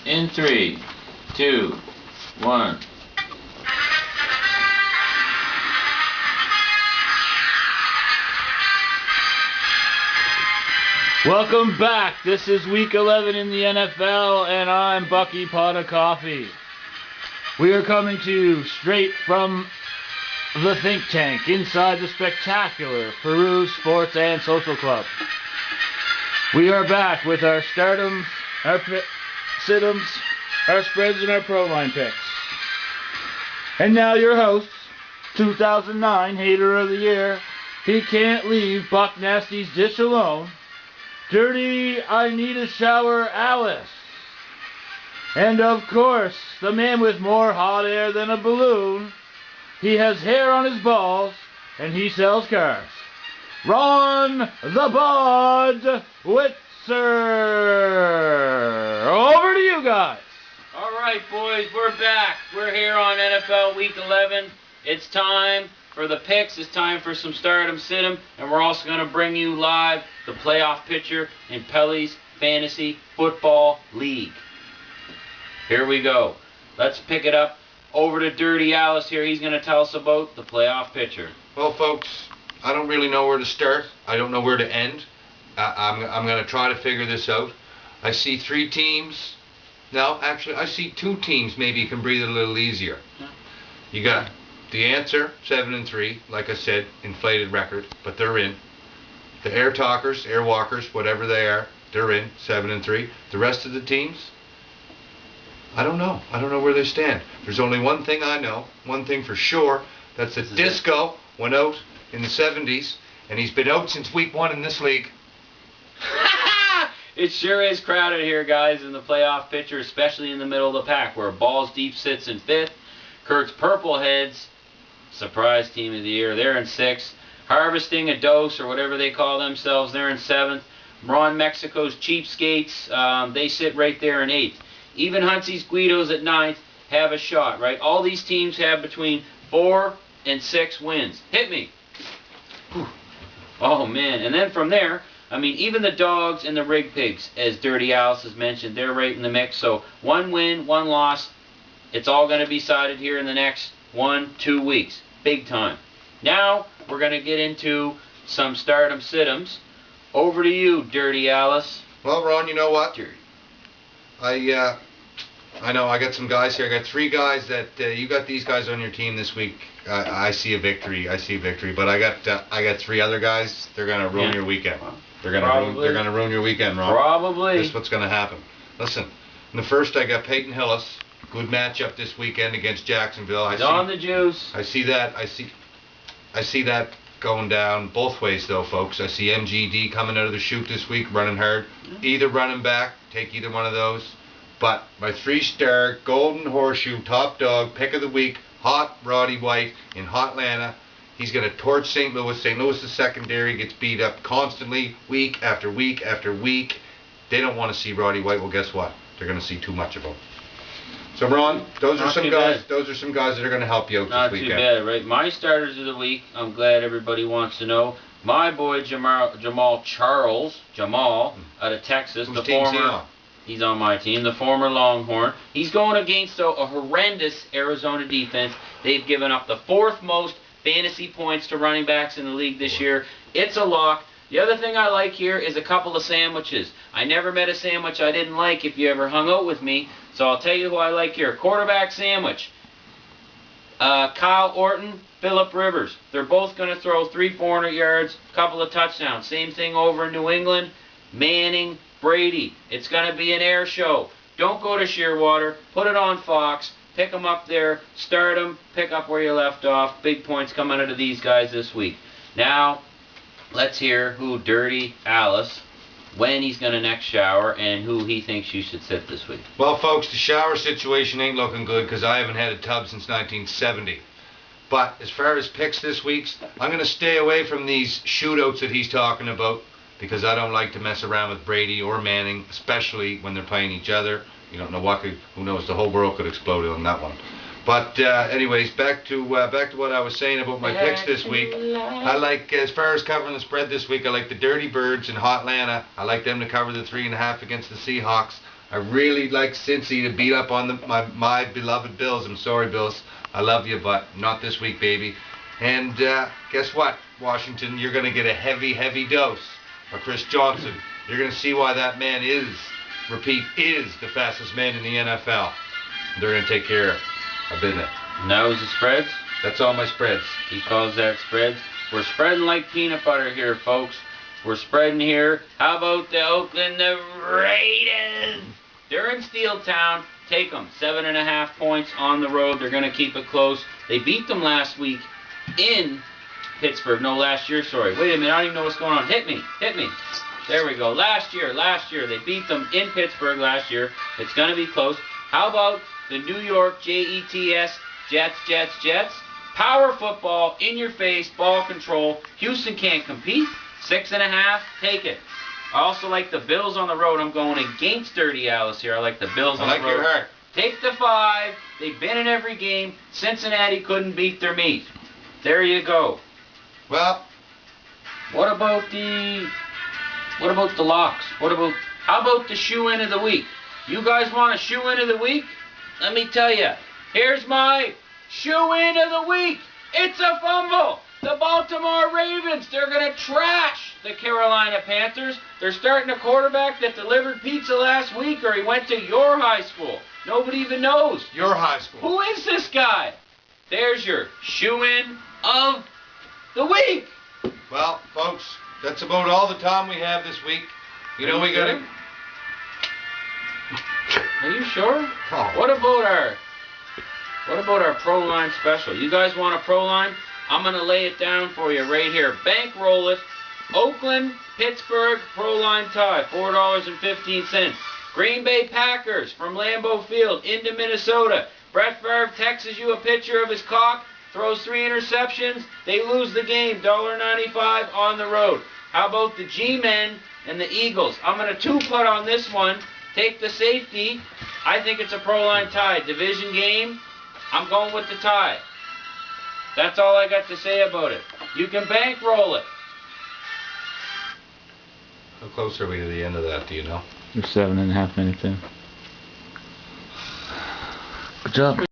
In 3, 2, 1. Welcome back. This is week 11 in the NFL, and I'm Bucky Pot of Coffee. We are coming to you straight from the think tank inside the spectacular Peru Sports and Social Club. We are back with our stardoms, our situms, our spreads, and our pro line picks. And now your host, 2009 Hater of the Year. He can't leave Buck Nasty's dish alone. Dirty I Need a Shower Alice. And of course, the man with more hot air than a balloon. He has hair on his balls, and he sells cars. Ron the Bod Witcer. Over to you guys. All right, boys, we're back. We're here on NFL Week 11. It's time for the picks. It's time for some stardom, situm, and we're also going to bring you live the playoff picture in Pelly's Fantasy Football League. Here we go. Let's pick it up. Over to Dirty Alice here. He's going to tell us about the playoff picture. Well, folks, I don't really know where to start. I don't know where to end. I'm going to try to figure this out. I see 3 teams. No, actually, I see 2 teams. Maybe you can breathe a little easier. You got the Answer, 7-3. Like I said, inflated record, but they're in. The Air Talkers, Air Walkers, whatever they are, they're in, 7-3. The rest of the teams, I don't know. I don't know where they stand. There's only one thing I know, one thing for sure. That's that Disco went out in the 70s, and he's been out since week 1 in this league. It sure is crowded here, guys, in the playoff picture, especially in the middle of the pack, where Balls Deep sits in 5th. Kurt's Purple Heads, surprise team of the year, they're in 6th. Harvesting a Dose, or whatever they call themselves, they're in 7th. Ron Mexico's Cheapskates, they sit right there in 8th. Even Huntsy's Guidos at 9th have a shot, right? All these teams have between 4 and 6 wins. Hit me. Whew. Oh, man. And then from there, I mean, even the Dogs and the Rig Pigs, as Dirty Alice has mentioned, they're right in the mix. So 1 win, 1 loss. It's all going to be decided here in the next 1-2 weeks. Big time. Now, we're going to get into some stardom situms. Over to you, Dirty Alice. Well, Ron, you know what? Dirty. I know I got some guys here. I got 3 guys that you got these guys on your team this week. I see a victory. I see a victory. But I got 3 other guys. They're gonna ruin your weekend. They're gonna ruin your weekend, Ron. Probably. This is what's gonna happen. Listen, in the first I got Peyton Hillis. Good matchup this weekend against Jacksonville. He's on the juice. I see that. I see that going down both ways though, folks. I see MGD coming out of the chute this week, running hard. Either running back, take either one of those. But my 3-star Golden Horseshoe top dog pick of the week, Hot Roddy White in Hotlanta. He's going to torch St. Louis. St. Louis' secondary gets beat up constantly, week after week after week. They don't want to see Roddy White. Well, guess what? They're going to see too much of him. So, Ron, those are some guys. Those are some guys that are going to help you out this weekend. Not too bad, right? My starters of the week. I'm glad everybody wants to know. My boy Jamal Charles, out of Texas, Whose team's he on? He's on my team, the former Longhorn. He's going against a horrendous Arizona defense. They've given up the 4th most fantasy points to running backs in the league this year. It's a lock. The other thing I like here is a couple of sandwiches. I never met a sandwich I didn't like if you ever hung out with me. So I'll tell you who I like here. Quarterback sandwich. Kyle Orton, Phillip Rivers. They're both going to throw 300-400 yards, couple of touchdowns. Same thing over in New England. Manning, Brady. It's going to be an air show. Don't go to Shearwater. Put it on Fox. Pick them up there. Start them. Pick up where you left off. Big points coming out of these guys this week. Now, let's hear who Dirty Alice, when he's going to next shower, and who he thinks you should sit this week. Well, folks, the shower situation ain't looking good because I haven't had a tub since 1970. But as far as picks this week, I'm going to stay away from these shootouts that he's talking about because I don't like to mess around with Brady or Manning, especially when they're playing each other. You don't know what could, who knows, the whole world could explode on that one. But anyways, back to what I was saying about my picks this week. I like, as far as covering the spread this week, I like the Dirty Birds in Hotlanta. I like them to cover the 3.5 against the Seahawks. I really like Cincy to beat up on my beloved Bills. I'm sorry, Bills. I love you, but not this week, baby. And guess what, Washington? You're going to get a heavy, heavy dose of Chris Johnson. You're going to see why that man is the fastest man in the NFL. They're going to take care of business. And that was the spreads? That's all my spreads. He calls that spreads. We're spreading like peanut butter here, folks. We're spreading here. How about the Oakland Raiders? They're in Steel Town. Take them. 7.5 points on the road. They're going to keep it close. They beat them last week in Pittsburgh. No, last year, sorry. Wait a minute. I don't even know what's going on. Hit me. Hit me. There we go. Last year. They beat them in Pittsburgh last year. It's going to be close. How about the New York Jets? Jets. Power football, in your face, ball control. Houston can't compete. 6.5, take it. I also like the Bills on the road. I'm going against Dirty Alice here. I like the Bills on the road. I like your heart. Take the 5. They've been in every game. Cincinnati couldn't beat their meat. There you go. Well, what about the locks? How about the shoe-in of the week? You guys want a shoe-in of the week? Let me tell you. Here's my shoe-in of the week. It's a fumble. The Baltimore Ravens, they're going to trash the Carolina Panthers. They're starting a quarterback that delivered pizza last week, or he went to your high school. Nobody even knows. Your high school. Who is this guy? There's your shoe-in of the week. Well, folks, that's about all the time we have this week. You know we got to... Are you sure? Oh. What about our Pro Line special? You guys want a Pro Line? I'm going to lay it down for you right here. Bankroll it. Oakland, Pittsburgh, Pro Line tie, $4.15. Green Bay Packers from Lambeau Field into Minnesota. Brett Favre texts you a picture of his cock, throws 3 interceptions. They lose the game, $1.95 on the road. How about the G-Men and the Eagles? I'm going to 2-putt on this one. Take the safety. I think it's a Pro Line tie. Division game. I'm going with the tie. That's all I got to say about it. You can bankroll it. How close are we to the end of that, do you know? You're 7.5 minutes in. Good job.